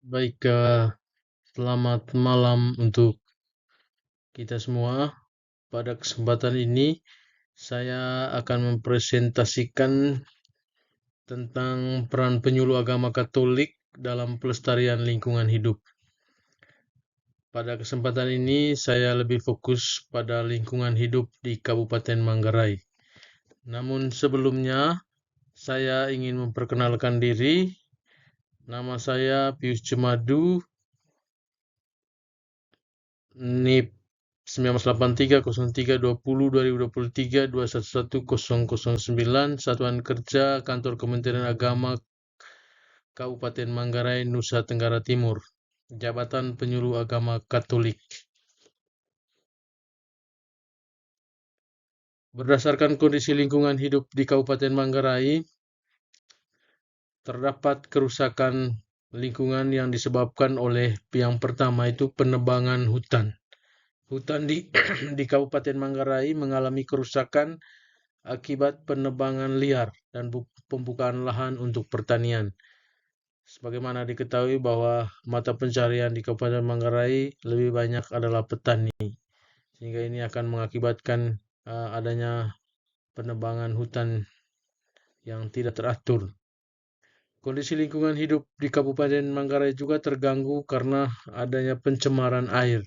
Baik, selamat malam untuk kita semua. Pada kesempatan ini, saya akan mempresentasikan tentang peran penyuluh agama Katolik dalam pelestarian lingkungan hidup. Pada kesempatan ini, saya lebih fokus pada lingkungan hidup di Kabupaten Manggarai. Namun sebelumnya, saya ingin memperkenalkan diri. Nama saya Pius Cemadu, NIP 1983 03 20 2023 211 Satuan Kerja Kantor Kementerian Agama Kabupaten Manggarai, Nusa Tenggara Timur. Jabatan Penyuluh Agama Katolik. Berdasarkan kondisi lingkungan hidup di Kabupaten Manggarai, terdapat kerusakan lingkungan yang disebabkan oleh yang pertama itu penebangan hutan. Hutan di di Kabupaten Manggarai mengalami kerusakan akibat penebangan liar dan pembukaan lahan untuk pertanian. Sebagaimana diketahui bahwa mata pencarian di Kabupaten Manggarai lebih banyak adalah petani, sehingga ini akan mengakibatkan adanya penebangan hutan yang tidak teratur. Kondisi lingkungan hidup di Kabupaten Manggarai juga terganggu karena adanya pencemaran air.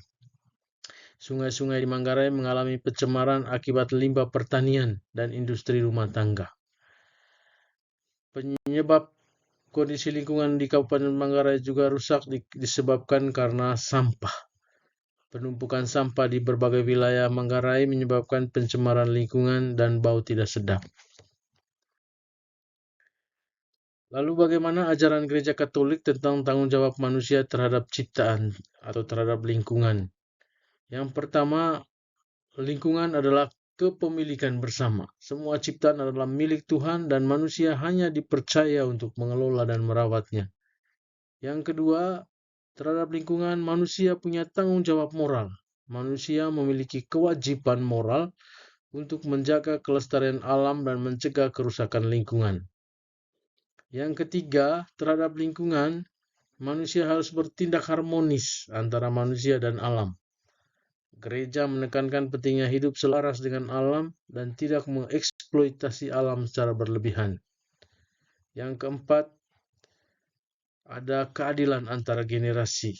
Sungai-sungai di Manggarai mengalami pencemaran akibat limbah pertanian dan industri rumah tangga. Penyebab kondisi lingkungan di Kabupaten Manggarai juga rusak disebabkan karena sampah. Penumpukan sampah di berbagai wilayah Manggarai menyebabkan pencemaran lingkungan dan bau tidak sedap. Lalu bagaimana ajaran Gereja Katolik tentang tanggung jawab manusia terhadap ciptaan atau terhadap lingkungan? Yang pertama, lingkungan adalah kepemilikan bersama. Semua ciptaan adalah milik Tuhan dan manusia hanya dipercaya untuk mengelola dan merawatnya. Yang kedua, terhadap lingkungan manusia punya tanggung jawab moral. Manusia memiliki kewajiban moral untuk menjaga kelestarian alam dan mencegah kerusakan lingkungan. Yang ketiga, terhadap lingkungan, manusia harus bertindak harmonis antara manusia dan alam. Gereja menekankan pentingnya hidup selaras dengan alam dan tidak mengeksploitasi alam secara berlebihan. Yang keempat, ada keadilan antara generasi.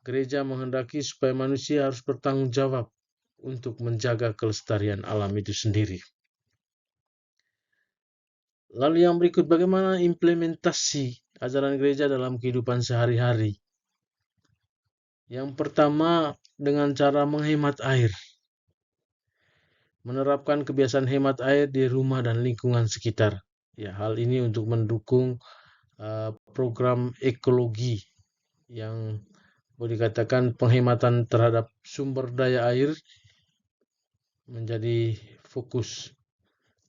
Gereja menghendaki supaya manusia harus bertanggung jawab untuk menjaga kelestarian alam itu sendiri. Lalu yang berikut, bagaimana implementasi ajaran gereja dalam kehidupan sehari-hari? Yang pertama, dengan cara menghemat air. Menerapkan kebiasaan hemat air di rumah dan lingkungan sekitar. Ya, hal ini untuk mendukung program ekologi yang boleh dikatakan penghematan terhadap sumber daya air menjadi fokus.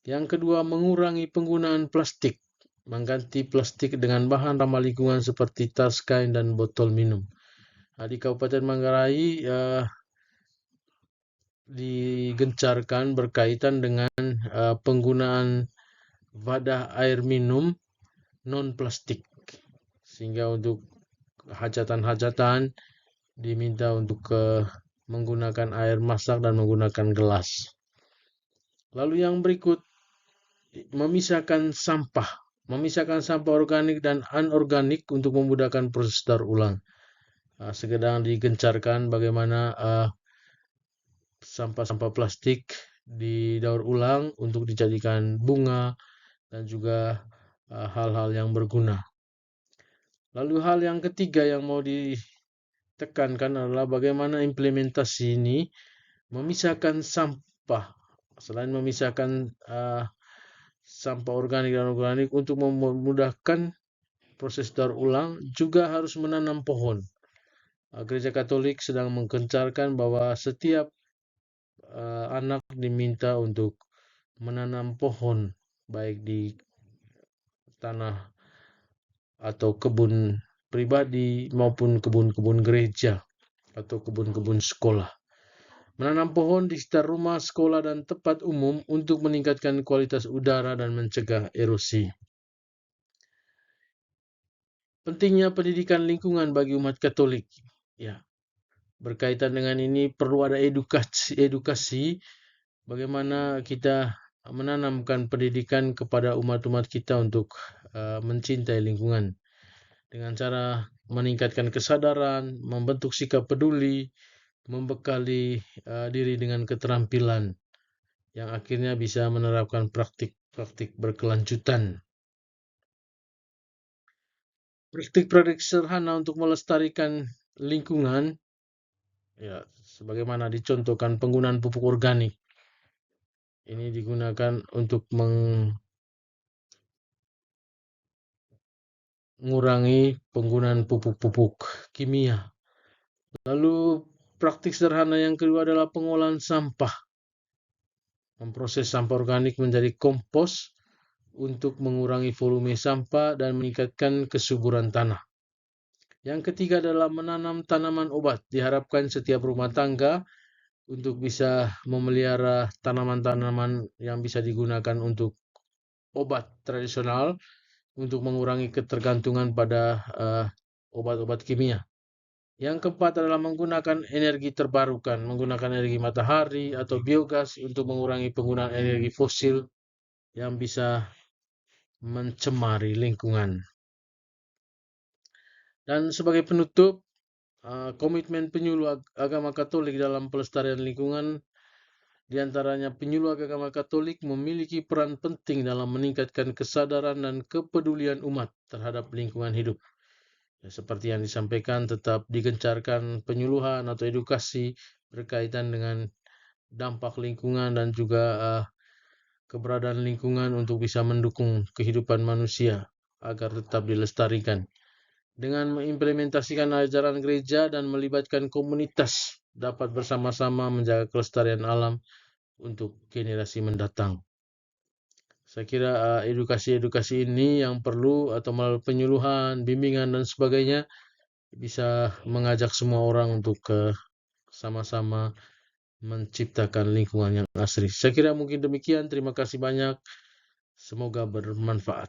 Yang kedua, mengurangi penggunaan plastik. Mengganti plastik dengan bahan ramah lingkungan seperti tas, kain, dan botol minum. Di Kabupaten Manggarai digencarkan berkaitan dengan penggunaan wadah air minum non-plastik. Sehingga untuk hajatan-hajatan diminta untuk menggunakan air masak dan menggunakan gelas. Lalu yang berikut, memisahkan sampah. Memisahkan sampah organik dan anorganik untuk memudahkan proses daur ulang. Sedang digencarkan bagaimana sampah-sampah plastik didaur ulang untuk dijadikan bunga dan juga hal-hal yang berguna. Lalu hal yang ketiga yang mau ditekankan adalah bagaimana implementasi ini memisahkan sampah. Selain memisahkan sampah organik dan anorganik untuk memudahkan proses daur ulang, juga harus menanam pohon. Gereja Katolik sedang menggencarkan bahwa setiap anak diminta untuk menanam pohon, baik di tanah atau kebun pribadi maupun kebun-kebun gereja atau kebun-kebun sekolah. Menanam pohon di sekitar rumah, sekolah, dan tempat umum untuk meningkatkan kualitas udara dan mencegah erosi. pentingnya pendidikan lingkungan bagi umat Katolik. Ya, berkaitan dengan ini perlu ada edukasi bagaimana kita menanamkan pendidikan kepada umat-umat kita untuk mencintai lingkungan dengan cara meningkatkan kesadaran, membentuk sikap peduli, membekali diri dengan keterampilan yang akhirnya bisa menerapkan praktik-praktik berkelanjutan. Praktik-praktik sederhana untuk melestarikan lingkungan, ya, sebagaimana dicontohkan penggunaan pupuk organik. Ini digunakan untuk mengurangi penggunaan pupuk-pupuk kimia. Lalu praktik sederhana yang kedua adalah pengolahan sampah. Memproses sampah organik menjadi kompos untuk mengurangi volume sampah dan meningkatkan kesuburan tanah. Yang ketiga adalah menanam tanaman obat. Diharapkan setiap rumah tangga untuk bisa memelihara tanaman-tanaman yang bisa digunakan untuk obat tradisional untuk mengurangi ketergantungan pada obat-obat kimia. Yang keempat adalah menggunakan energi terbarukan, menggunakan energi matahari atau biogas untuk mengurangi penggunaan energi fosil yang bisa mencemari lingkungan. Dan sebagai penutup, komitmen penyuluh agama Katolik dalam pelestarian lingkungan, diantaranya penyuluh agama Katolik memiliki peran penting dalam meningkatkan kesadaran dan kepedulian umat terhadap lingkungan hidup. Ya, seperti yang disampaikan, tetap digencarkan penyuluhan atau edukasi berkaitan dengan dampak lingkungan dan juga keberadaan lingkungan untuk bisa mendukung kehidupan manusia agar tetap dilestarikan. Dengan mengimplementasikan ajaran gereja dan melibatkan komunitas, dapat bersama-sama menjaga kelestarian alam untuk generasi mendatang. Saya kira edukasi-edukasi ini yang perlu atau melalui penyuluhan, bimbingan dan sebagainya bisa mengajak semua orang untuk sama-sama menciptakan lingkungan yang asri. Saya kira mungkin demikian. Terima kasih banyak. Semoga bermanfaat.